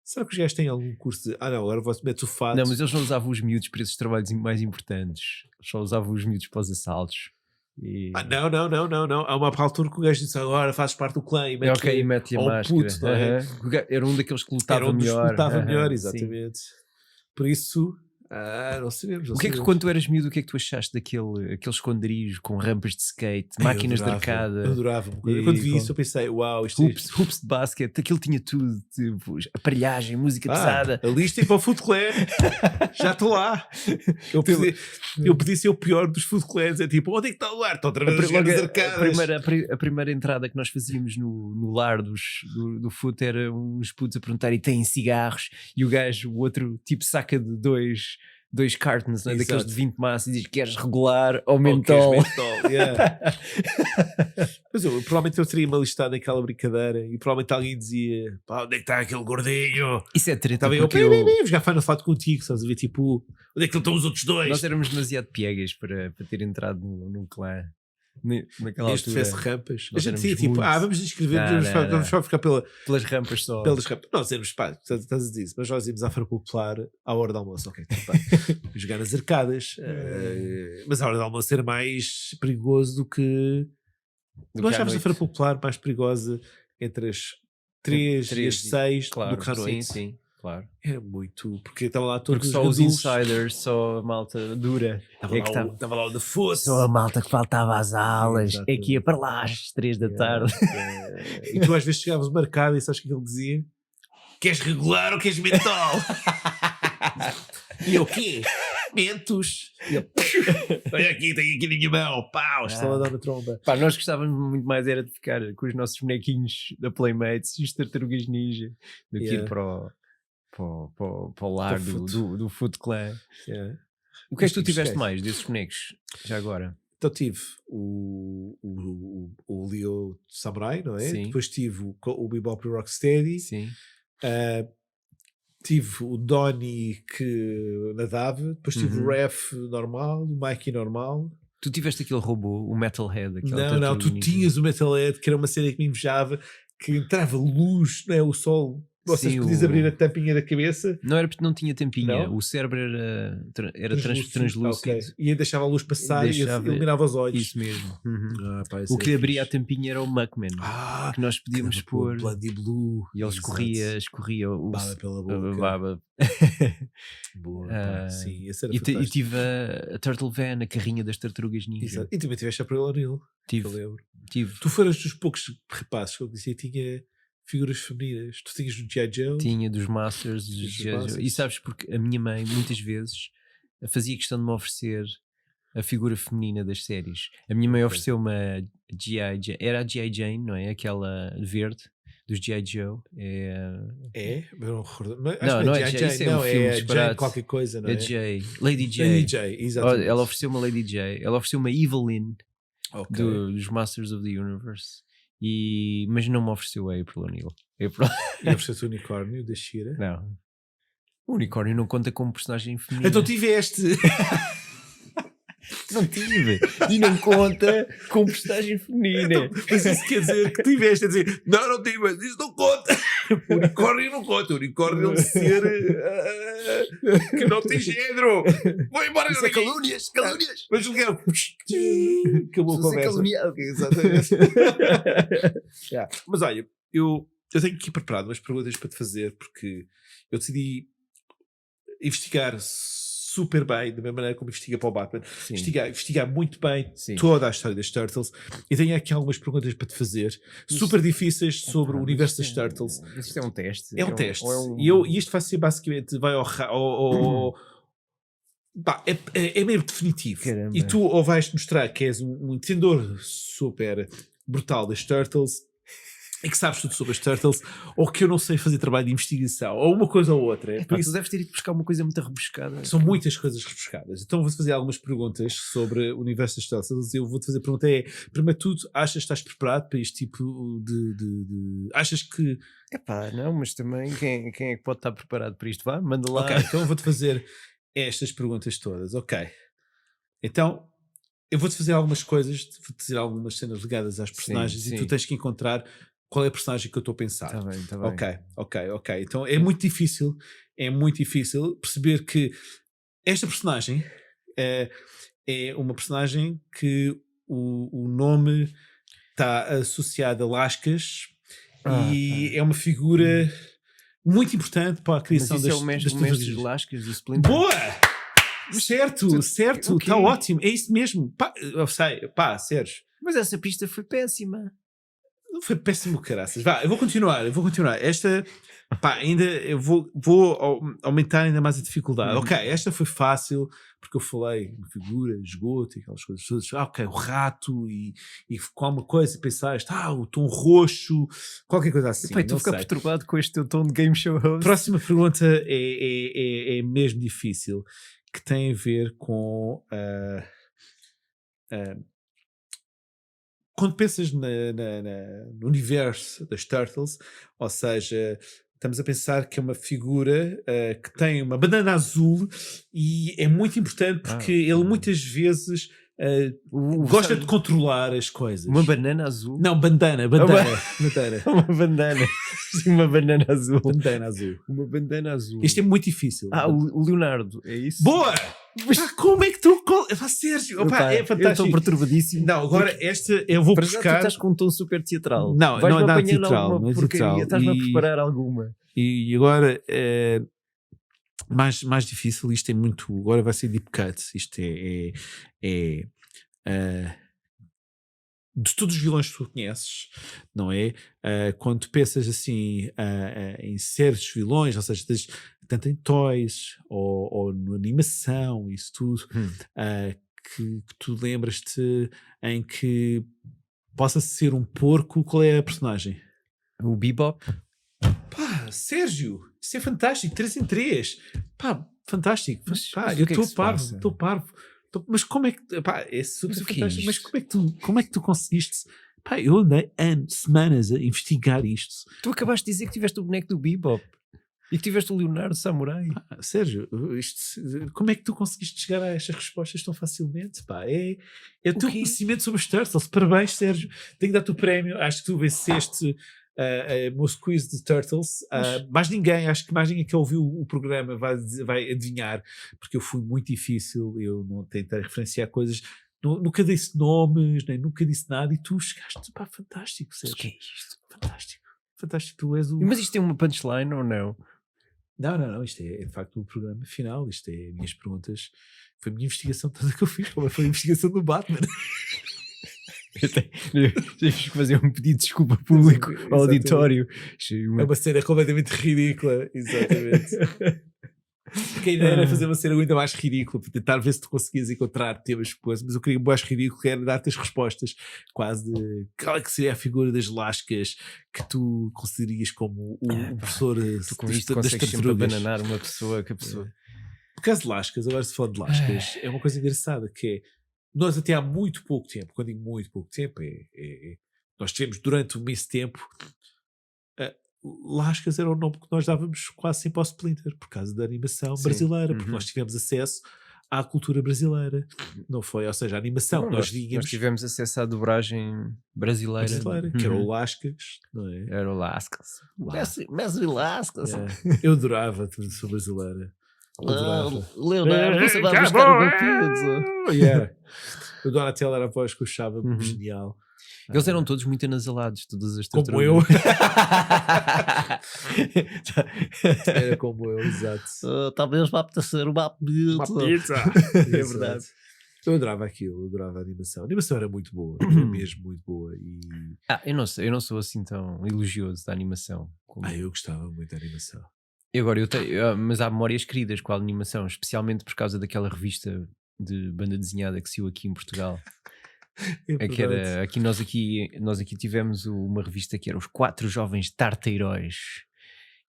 será que os gajos têm algum curso de, não, agora vou meter o fato? Não, mas eles não usavam os miúdos para esses trabalhos mais importantes, só usavam os miúdos para os assaltos. Não. Há uma altura que o gajo disse, agora fazes parte do clã e mete-lhe a máscara. Puto, não é? Era um daqueles que lutava melhor. Exatamente. Por isso, não sabemos. Quando tu eras miúdo, o que é que tu achaste daquele esconderijo com rampas de skate, máquinas de arcada? Eu adorava. Quando vi isso eu pensei, uau, isto hoops de basquete, aquilo tinha tudo, tipo, aparelhagem, música pesada. A lista para o Foot Clan, já estou lá. Eu podia ser o pior dos Foot Clans, é tipo, onde é que está o lar? Estão outra vez a jogar nas arcadas. A primeira entrada que nós fazíamos no lar do Foot era uns putos a perguntar, e têm cigarros? E o gajo, o outro tipo, saca de dois 2 cartons, não é? Daqueles de 20 maços, e diz: queres regular ou mentol? Yeah. Mas provavelmente eu teria uma listada naquela brincadeira e provavelmente alguém dizia: pá, onde é que está aquele gordinho? Isso é treta. Estava eu jogar Final Fight contigo, sabes a ver, tipo, onde é que estão os outros dois? Nós éramos demasiado piegas para ter entrado num clã. Naquela Desde altura. tivesse rampas. A Nós gente éramos dizia tipo, muito- vamos inscrever, Não. vamos só ficar pelas rampas só. pelas rampas. Nós éramos, pá, estás a dizer isso, mas nós íamos à Feira Popular à hora do almoço, ok, tudo bem. Jogar nas arcadas, mas à hora do almoço era mais perigoso do que. Nós achámos a Feira Popular mais perigosa entre as 3 e as 6 do que à noite. Sim, claro. É muito, porque estavam lá todos Porque só os adultos. insiders, só a malta dura. Estava lá onde fosse. Só a malta que faltava às aulas, Exato. é que ia para lá às 3 da tarde. E tu às vezes chegavas marcado e sabes o que ele dizia? Queres regular ou queres mentol? E eu o quê? Mentos. E eu, olha aqui, tenho aqui na minha mão. Pau, estou a dar na tromba. Pá, nós gostávamos muito mais era de ficar com os nossos bonequinhos da Playmates e os tartarugas ninja do que ir para o lar do Foot Clan. Yeah. O que é que tu tiveste Esquece. mais desses bonecos, já agora? Então tive o Leo Samurai, não é? Sim. Depois tive o Bebop e Rocksteady. Sim. Tive o Donnie que nadava. Depois tive o Ref normal, o Mikey normal. Tu tiveste aquele robô, o Metalhead. Não, tu tinhas o Metalhead, que era uma cena que me invejava, que entrava luz, não é? O sol. Vocês Sim, podias abrir a tampinha da cabeça. Não era porque não tinha tampinha, Não? o cérebro era translúcido. Ok. E deixava a luz passar e iluminava os olhos. Isso mesmo. Pá, O que abria a tampinha era o Muckman, que nós podíamos pôr. Bloody Blue. E ele escorria o baba pela boca. a baba. Boa, pá, sim, esse era E fantástico. tive a Turtle Van, a carrinha das tartarugas ninja. Exato. E também tiveste a April O'Neil. Tive. Tu foras dos poucos rapazes que eu dizia tinha figuras femininas. Tu tinhas do G.I. Joe? Tinha dos Masters, dos G.I. Joe. E sabes, porque a minha mãe muitas vezes fazia questão de me oferecer a figura feminina das séries. A minha mãe ofereceu uma G.I. Jane, era a G.I. Jane, não é? Aquela verde dos G.I. Joe. É? Eu não recordo. Não é G.I. Jane, não, é Jane qualquer coisa, não é? É J. Lady J. Lady J, exatamente. Ela ofereceu uma Lady J. Ela ofereceu uma Evelyn Okay. dos Masters of the Universe. Mas não me ofereceu a April O'Neil. E ofereceu-te o unicórnio da Shira? Não. O unicórnio não conta como personagem feminina. Então tiveste. Não tive. E não conta como personagem feminina. Mas isso quer dizer que tiveste a dizer não tive, mas isso não conta. O unicórnio não conta. O unicórnio é um ser que não tem género. Vou embora. Isso é calúnias. Mas o que é? Acabou a conversa. Exatamente. Yeah. Mas olha, eu tenho aqui preparado umas perguntas para te fazer porque eu decidi investigar super bem, da mesma maneira como investiga para o Batman, investigar muito bem toda a história das Turtles, e tenho aqui algumas perguntas para te fazer, super difíceis sobre o universo das Turtles. Isto é um teste? É um teste. E isto vai ser basicamente, vai é meio definitivo. Caramba. E tu ou vais mostrar que és um entendedor super brutal das Turtles e que sabes tudo sobre as Turtles, ou que eu não sei fazer trabalho de investigação, ou uma coisa ou outra. Por isso deves ter ido buscar uma coisa muito rebuscada. São muitas coisas rebuscadas. Então vou-te fazer algumas perguntas sobre o universo das Turtles. Eu vou-te fazer a pergunta primeiro de tudo, achas que estás preparado para este tipo de... Achas que... Não, mas também quem é que pode estar preparado para isto? Vá, manda lá. Ok, então eu vou-te fazer estas perguntas todas. Ok. Então, eu vou-te fazer algumas coisas, vou-te dizer algumas cenas ligadas às personagens e tu tens que encontrar qual é a personagem que eu estou a pensar. Tá bem. Ok. Então é muito difícil perceber que esta personagem é uma personagem que o nome está associado a lascas e é uma figura muito importante para a criação das mestre de lascas do Splinter. Boa! Certo, está ótimo, é isso mesmo. Eu sei, Sérgio. Mas essa pista foi péssima. Não foi péssimo, caraças. Vá, eu vou continuar. Esta, ainda eu vou aumentar ainda mais a dificuldade. Ok, esta foi fácil, porque eu falei em figura, esgoto e aquelas coisas todas. Ok, o rato e qual uma coisa, pensaste, o tom roxo, qualquer coisa assim. Estou a ficar perturbado com este teu tom de game show host. Próxima pergunta é mesmo difícil. que tem a ver com quando pensas no universo das Turtles, ou seja, estamos a pensar que é uma figura que tem uma bandana azul e é muito importante porque ele muitas vezes gosta de controlar as coisas. Uma banana azul? Não, bandana. Uma bandana. Uma banana azul. Bandana azul. Uma bandana azul. Isto é muito difícil. O Leonardo, é isso? Boa! Como é que tu... Sérgio, é fantástico. Eu estou perturbadíssimo. Não, agora esta eu vou buscar... Já tu estás com um tom super teatral. Não, não é nada teatral. Não é teatral. Estás-me a preparar alguma. E agora... mais difícil, isto é muito, agora vai ser deep cut, isto de todos os vilões que tu conheces, não é? Quando tu pensas assim em certos vilões, ou seja, tanto em toys ou na animação, isso tudo, que tu lembras-te em que possa ser um porco, qual é a personagem? O Bebop. Pá, Sérgio, isso é fantástico, 3 em 3. Pá, fantástico. Mas eu estou parvo. Mas como é que... Pá, é super fantástico. Mas como é que tu conseguiste... Pá, eu andei semanas a investigar isto. Tu acabaste de dizer que tiveste o boneco do Bebop e que tiveste o Leonardo Samurai. Pá, Sérgio, como é que tu conseguiste chegar a estas respostas tão facilmente? Pá, é o teu conhecimento sobre os Turtles. Parabéns, Sérgio. Tenho que dar-te o prémio. Acho que tu venceste... Most Quiz de Turtles. Mais ninguém, acho que mais ninguém que ouviu o programa vai adivinhar, porque eu fui muito difícil, eu não tentei referenciar coisas, nunca disse nomes, nem nunca disse nada, e tu chegaste, pá, fantástico, Sérgio. O que é isto? Fantástico, tu és o... Mas isto tem uma punchline ou não? Não, isto é de facto o programa final, isto é minhas perguntas, foi a minha investigação toda que eu fiz, como foi a investigação do Batman. Tive que fazer um pedido de desculpa público ao auditório. É uma cena completamente ridícula, exatamente. Porque a ideia era fazer uma cena muito mais ridícula, para tentar ver se tu conseguias encontrar temas coisas, mas eu queria mais ridículo, que era dar-te as respostas quase de qual é que seria a figura das lascas que tu considerarias como o professor tu com isto consegues sempre abananar uma pessoa que a pessoa... Por causa de lascas, agora se falar de lascas, é uma coisa engraçada, que é nós até há muito pouco tempo, quando digo muito pouco tempo, nós tivemos durante esse tempo, lascas era o nome que nós dávamos quase sempre ao Splinter, por causa da animação brasileira, porque nós tivemos acesso à cultura brasileira, não foi? Ou seja, a animação, nós tivemos acesso à dobragem brasileira que era o Lascas, não é? Era o Lascas. Mestre Lascas. Eu adorava a tradução brasileira. Leonardo, você vai buscar uma pizza. O Donatello era a voz que eu achava genial. Eles eram todos muito anasalados, todas as como eu. Era como eu, exato. Talvez vá apetecer uma pizza. É verdade. Eu adorava aquilo, eu adorava a animação. A animação era muito boa, era mesmo muito boa. Eu não sou assim tão elogioso da animação. Eu gostava muito da animação. E agora mas há memórias queridas com a animação, especialmente por causa daquela revista de banda desenhada que saiu aqui em Portugal. Que era, nós aqui tivemos uma revista que era Os 4 Jovens Tartaheróis,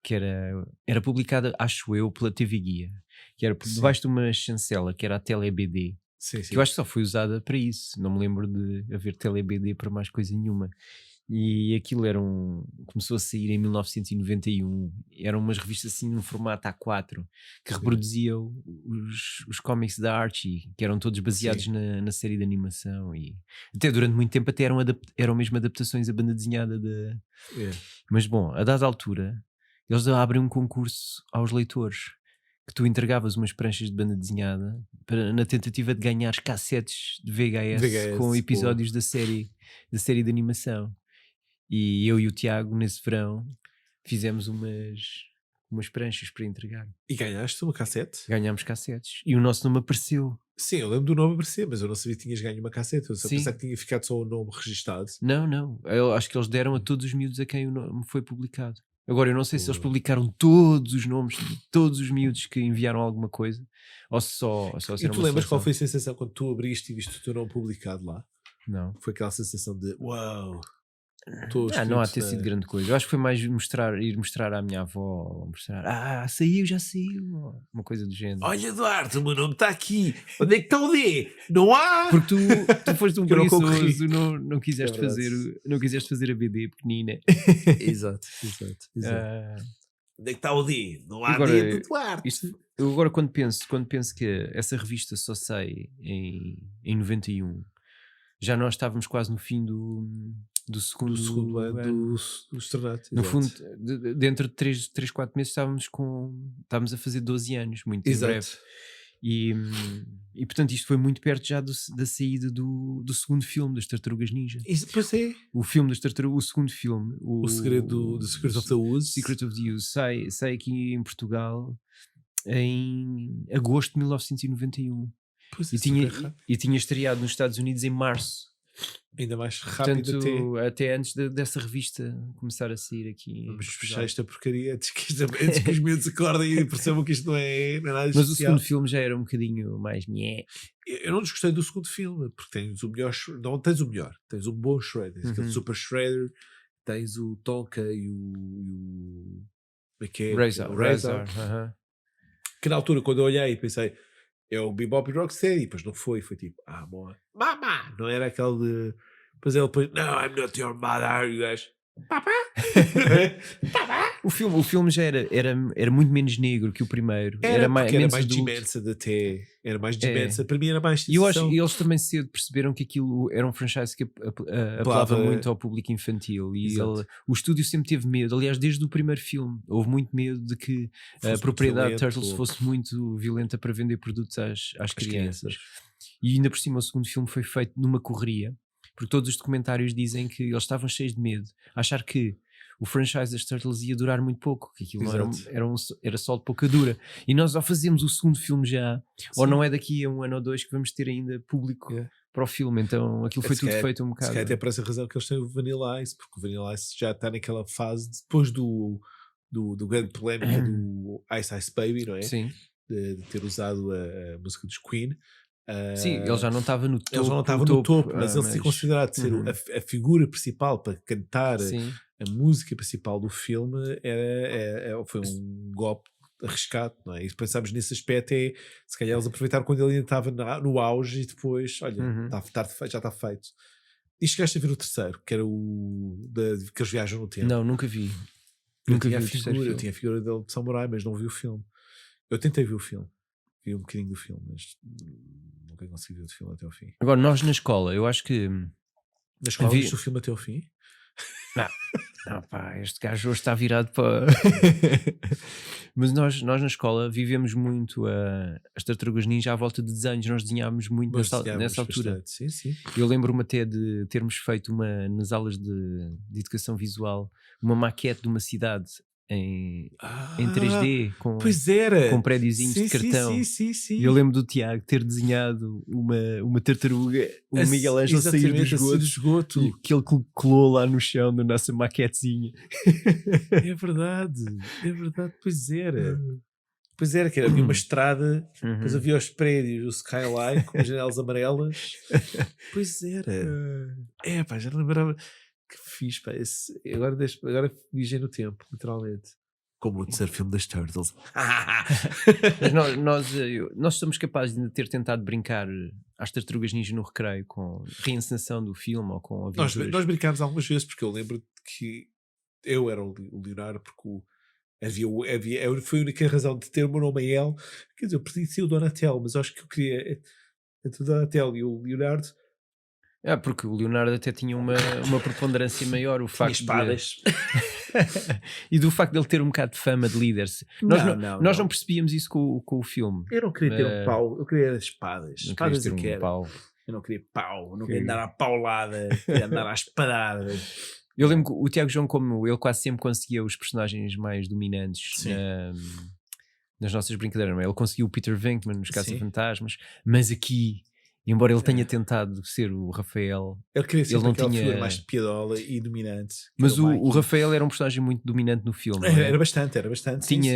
que era publicada, acho eu, pela TV Guia, que era por debaixo de uma chancela que era a Tele-BD. Que eu acho que só foi usada para isso, não me lembro de haver Tele-BD para mais coisa nenhuma. E aquilo começou a sair em 1991. Eram umas revistas assim num formato A4 que reproduziam os cómics da Archie, que eram todos baseados na série de animação, e até durante muito tempo até eram mesmo adaptações a banda desenhada Mas bom, a dada altura eles abrem um concurso aos leitores, que tu entregavas umas pranchas de banda desenhada na tentativa de ganhar cassetes de VHS com episódios da série de animação. E eu e o Tiago, nesse verão, fizemos umas pranchas para entregar. E ganhaste uma cassete? Ganhámos cassetes. E o nosso nome apareceu. Sim, eu lembro do nome aparecer, mas eu não sabia que tinhas ganho uma cassete. Eu só pensava que tinha ficado só o nome registado. Não. Eu acho que eles deram a todos os miúdos a quem o nome foi publicado. Agora, eu não sei se eles publicaram todos os nomes de todos os miúdos que enviaram alguma coisa, ou se só E tu lembras qual foi a sensação quando tu abriste e viste o teu nome publicado lá? Não. Foi aquela sensação de uau. Não há de ter sido grande coisa. Eu acho que foi mais ir mostrar à minha avó, já saiu, uma coisa do género. Olha, Eduardo, o meu nome está aqui. Onde é que está o D? Não há! Porque tu foste um preguiçoso, não quiseste fazer a BD pequenina. Exato. Onde é que está o D? Não há D de Eduardo. Eu agora quando penso que essa revista só sai em 91, já nós estávamos quase no fim do segundo ano do externato. No fundo, dentro de 3, 4 meses estávamos a fazer 12 anos, muito em breve. E portanto isto foi muito perto já da saída do segundo filme das Tartarugas Ninja. Pois é. O filme das Tartarugas, o segundo filme, o segredo do Secret of the Ooze. Secret of the Ooze sai aqui em Portugal em agosto de 1991. Pois e tinha estreado nos Estados Unidos em março. Ainda mais rápido. Portanto, até antes dessa revista começar a sair aqui. Vamos fechar esta porcaria antes que os miúdos acordem e percebam que isto não é nada Mas especial. O segundo filme já era um bocadinho mais Eu não desgostei do segundo filme, porque tens o melhor. Não tens o melhor, tens um bom Shredder, tens aquele Super Shredder, tens o Tonka e o Razor. Que na altura, quando eu olhei, pensei, é o Bebop e Rocksteady, e depois não foi tipo, boa. Mama! Não era aquele de. Depois ele depois, no, I'm not your mother, you guys. Papá? O filme já era muito menos negro que o primeiro. Era mais Dimensa até. Era mais Dimensa. Para mim era mais. E eu acho que eles também cedo perceberam que aquilo era um franchise que apelava muito ao público infantil. E o estúdio sempre teve medo. Aliás, desde o primeiro filme, houve muito medo de que a propriedade de Turtles fosse muito violenta para vender produtos às crianças. E ainda por cima, o segundo filme foi feito numa correria. Porque todos os documentários dizem que eles estavam cheios de medo, achar que o franchise das Turtles ia durar muito pouco, que aquilo era só de pouca dura. E nós ou fazemos o segundo filme já, ou não é daqui a 1 ano ou 2 que vamos ter ainda público para o filme. Então aquilo foi tudo feito um bocado. Até por essa razão que eles têm o Vanilla Ice, porque o Vanilla Ice já está naquela fase depois do grande polémica do Ice Ice Baby, não é? Sim. De ter usado a música dos Queen. Sim, ele já não estava no topo. Ele já não estava no topo, mas ele se considerado ser a figura principal para cantar a música principal do filme foi um golpe arriscado, não é? E pensámos nesse aspecto, se calhar eles aproveitaram quando ele ainda estava no auge e depois, olha, já está feito. E chegaste a ver o terceiro, que era que eles viajam no tempo. Não, nunca vi. Eu tinha a figura dele de samurai, mas não vi o filme. Eu tentei ver o filme. Vi um bocadinho do filme, mas nunca consegui ver o filme até ao fim. Agora, nós na escola, eu acho que... Na escola viste o filme até ao fim? Não, pá, este gajo hoje está virado para... Mas nós na escola vivemos muito as Tartarugas Ninja à volta de desenhos. Nós desenhámos muito nessa altura. Sim, sim. Eu lembro-me até de termos feito nas aulas de educação visual uma maquete de uma cidade em 3D com prédiozinhos de cartão. Sim. E eu lembro do Tiago ter desenhado uma tartaruga, o Miguel Ângelo sair do esgoto, que ele colou lá no chão da nossa maquetezinha. É verdade, pois era, que havia uma estrada, depois havia os prédios, o skyline com as janelas amarelas. Pois era. Pá, já não lembrava. Que fixe, pá. Agora viajei no tempo, literalmente. Como o terceiro filme das Turtles. nós somos capazes de ter tentado brincar às Tartarugas Ninja no recreio com reencenação do filme ou com aventuras. Nós brincámos algumas vezes, porque eu lembro que eu era o Leonardo, porque foi a única razão de ter o meu nome em L. Quer dizer, eu pertencia o Donatello, mas acho que eu queria entre o Donatello e o Leonardo. Porque o Leonardo até tinha uma preponderância maior, o facto espadas. E do facto de ele ter um bocado de fama de líder. Nós não percebíamos isso com o filme. Eu não queria ter um pau, eu queria espadas. Espadas ter um pau. Eu não queria pau, não queria andar à paulada, queria andar à espadada. Eu lembro que o Tiago João, como ele quase sempre conseguia os personagens mais dominantes nas nossas brincadeiras, não é? Ele conseguiu o Peter Venkman nos Caça-Fantasmas, mas aqui Embora ele tenha tentado ser o Rafael, ele queria ser não aquela tinha figura mais de piadola e dominante. Mas o Rafael era um personagem muito dominante no filme. Era bastante.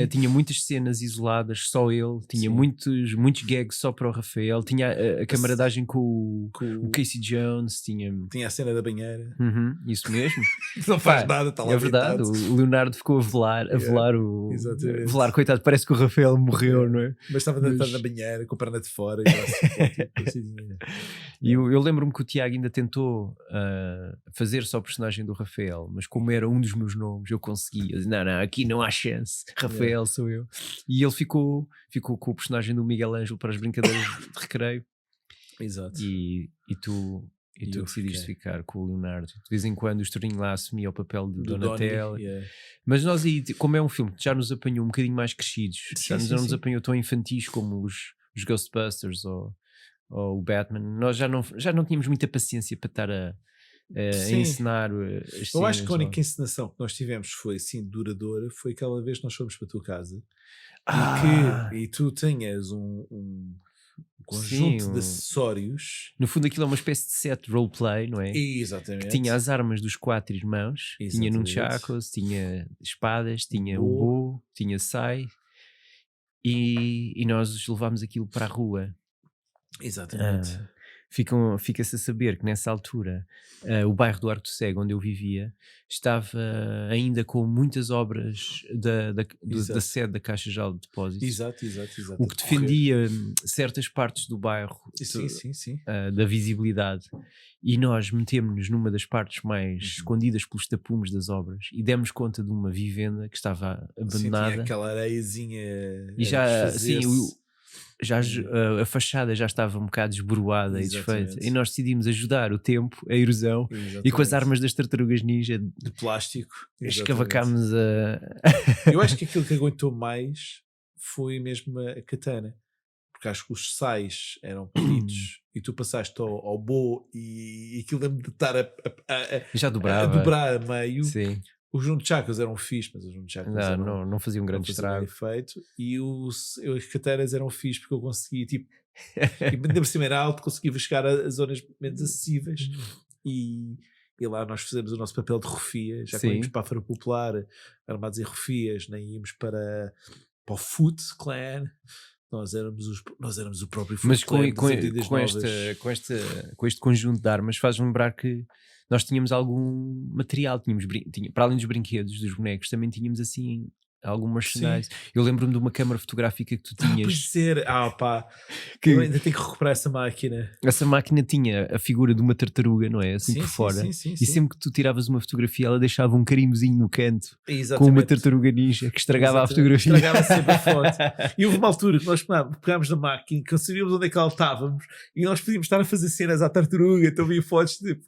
Tinha muitas cenas isoladas, só ele. Tinha muitos gags só para o Rafael. Tinha a camaradagem com o Casey Jones. Tinha a cena da banheira. Isso mesmo. Não faz nada, está lá. É verdade. O Leonardo ficou a velar o... Exatamente. Velar, coitado, parece que o Rafael morreu, não é? Mas estava na banheira, com a perna de fora. E eu lembro-me que o Tiago ainda tentou fazer só o personagem do Rafael, mas como era um dos meus nomes, eu conseguia. Não, aqui não há chance. Rafael sou eu. E ele ficou com o personagem do Miguel Ângelo para as brincadeiras de recreio. Exato. E tu decidiste ficar com o Leonardo. De vez em quando o Estourinho lá assumia o papel de Donatello. Mas nós aí, como é um filme que já nos apanhou um bocadinho mais crescidos, não nos apanhou tão infantis como os Ghostbusters ou o Batman, nós já não tínhamos muita paciência para estar a ensinar as cenas. Eu acho que a única encenação que nós tivemos foi assim duradoura, foi aquela vez que nós fomos para a tua casa e tu tinhas um conjunto de acessórios. No fundo aquilo é uma espécie de set roleplay, não é? Exatamente. Que tinha as armas dos 4 irmãos, tinha nunchakos, tinha espadas, tinha o Bo, tinha Sai, e nós levámos aquilo para a rua. Exatamente. Fica-se a saber que nessa altura o bairro do Arco do Cego, onde eu vivia, estava ainda com muitas obras da sede da Caixa Geral de Depósitos. Exato. O que defendia certas partes do bairro da visibilidade. E nós metemos-nos numa das partes mais escondidas pelos tapumes das obras e demos conta de uma vivenda que estava abandonada. Tinha aquela areiazinha e já a fachada já estava um bocado esboroada e desfeita, e nós decidimos ajudar o tempo, a erosão. Exatamente. E com as armas das tartarugas ninja de plástico escavacámos Eu acho que aquilo que aguentou mais foi mesmo a katana, porque acho que os sais eram pequenitos e tu passaste ao Bo e aquilo de estar já a dobrar a meio. Sim. Os nunchakus eram fixe, mas os nunchakus não faziam um grande estrago. Efeito. E as catanas eram fixe porque eu conseguia, tipo, ainda por cima era alto, conseguia chegar a zonas menos acessíveis. E lá nós fizemos o nosso papel de rufias, já quando íamos para a Feira Popular, armados em rufias, nem íamos para o Foot Clan. Nós éramos o próprio Foot Mas Clan. com este conjunto de armas faz-me lembrar que nós tínhamos algum material, para além dos brinquedos, dos bonecos, também tínhamos assim algum merchandise. Eu lembro-me de uma câmara fotográfica que tu tinhas. Pode ser, eu ainda tenho que recuperar essa máquina. Essa máquina tinha a figura de uma tartaruga, não é? Assim por fora. E sempre que tu tiravas uma fotografia, ela deixava um carimbozinho no canto. Exatamente. Com uma tartaruga ninja que estragava a fotografia. Estragava sempre a foto. E houve uma altura que nós pegámos na máquina, que sabíamos onde é que ela estávamos, e nós podíamos estar a fazer cenas à tartaruga. Então havia fotos de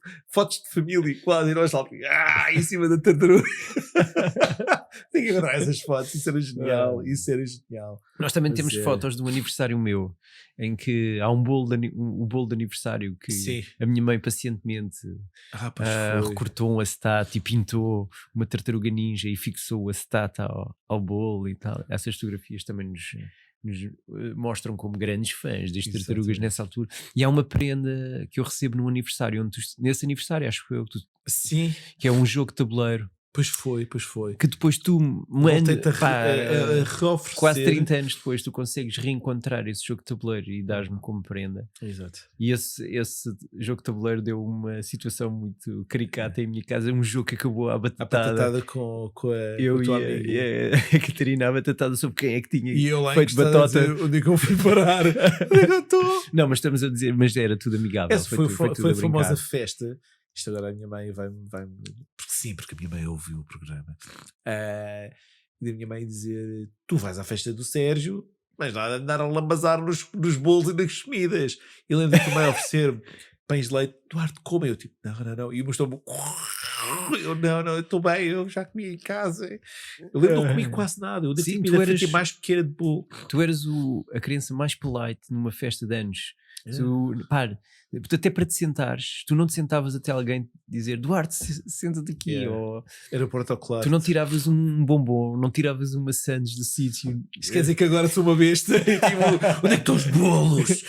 família, quase, e nós lá em cima da tartaruga. Tem que encontrar essas fotos, isso era genial. Nós também temos fotos de um aniversário meu, em que há um bolo de aniversário que a minha mãe pacientemente recortou um acetate e pintou uma tartaruga ninja e fixou o acetate ao bolo e tal. Essas fotografias também nos mostram como grandes fãs das tartarugas nessa altura. E há uma prenda que eu recebo no aniversário, nesse aniversário acho que que é um jogo de tabuleiro. Pois foi. Que depois tu, reoferecer. Quase 30 anos depois, tu consegues reencontrar esse jogo de tabuleiro e dás-me como prenda. Exato. E esse jogo de tabuleiro deu uma situação muito caricata em minha casa. Um jogo que acabou à batatada. A batatada com eu e a Catarina, a batatada sobre quem é que tinha e eu lá feito batata. Onde é que eu fui parar? Eu estou. Não, mas estamos a dizer, mas era tudo amigável. Essa foi a famosa festa. Isto agora a minha mãe vai-me porque a minha mãe ouviu o programa, e da minha mãe dizer: tu vais à festa do Sérgio, mas nada de andar a lambazar nos bolos e nas comidas. E lembro que a mãe oferecer pães de leite. Duarte, come. Eu tipo, não. E mostrou-me, eu não, estou bem, eu já comi em casa. Eu lembro que não comi quase nada. Eu devo ter comido a fatia mais pequena de bolo. Tu eras a criança mais polite numa festa de anos Até para te sentares, tu não te sentavas até alguém dizer Duarte, senta-te aqui, ou era protocolar. Tu não tiravas um bombom, não tiravas uma sandes do sítio. Isto quer dizer que agora sou uma besta. Tipo, onde é que estão os bolos?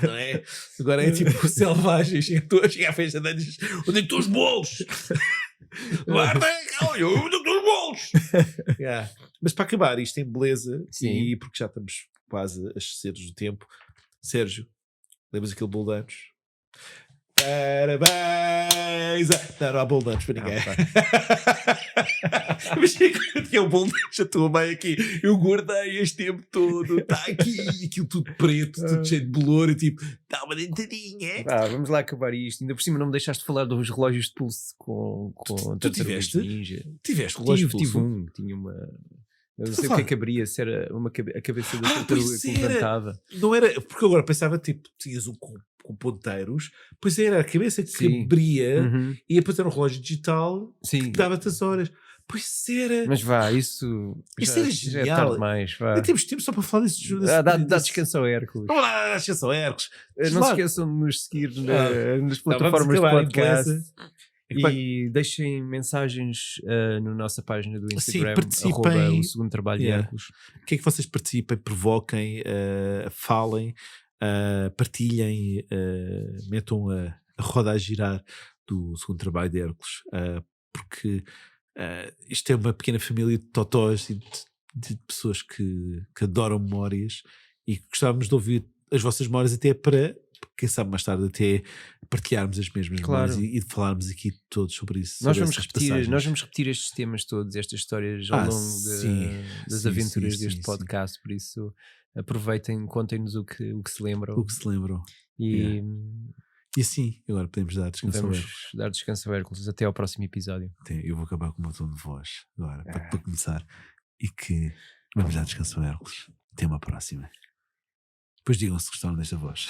Não é? Agora é tipo selvagens. Estou a chegar à festa de anos. Onde é que estão os bolos? Onde é que estão os bolos? Mas para acabar isto em beleza, e porque já estamos quase a exceder do tempo, Sérgio, lembras aquele bolo de anos? Parabéns! Não há bolo de anos para ninguém. Imagina que eu tinha um bolo de anos, a tua mãe aqui. Eu guardei este tempo todo, está aqui, aquilo tudo preto, tudo cheio de bolor, e tipo, dá uma dentadinha. Vamos lá acabar isto. Ainda por cima não me deixaste falar dos relógios de pulso com tu tiveste? Ninja. Tiveste relógio de pulso? Tive um, tinha uma. Eu não sei o que é que abria, se era a cabeça da tartaruga que levantava. Não era, porque agora pensava, tipo, tinhas um com ponteiros, pois era a cabeça que abria e depois era um relógio digital que dava-te as horas. Pois era. Mas isso era genial. Já é tarde demais. Temos tempo só para falar desse dá descanso ao Hércules. Vamos lá, dá descanso ao Hércules. Não se esqueçam de nos seguir nas plataformas de podcast. E deixem mensagens na nossa página do Instagram, @o segundo trabalho de Hércules. O que é que vocês participem, provoquem, falem, partilhem, metam a roda a girar do segundo trabalho de Hércules, porque isto é uma pequena família de totós e de pessoas que adoram memórias e que gostávamos de ouvir as vossas memórias até para, quem sabe mais tarde, até partilharmos as mesmas memórias e falarmos aqui todos sobre isso. Nós vamos repetir estes temas todos, estas histórias ao longo das aventuras deste podcast, por isso aproveitem, contem-nos o que se lembram. O que se lembram. E assim, agora podemos dar descanso ao Hércules. Vamos dar descanso ao Hércules. Até ao próximo episódio. Eu vou acabar com o meu tom de voz agora, para começar. E que vamos dar descanso ao Hércules. Até uma próxima. Depois digam se gostaram desta voz.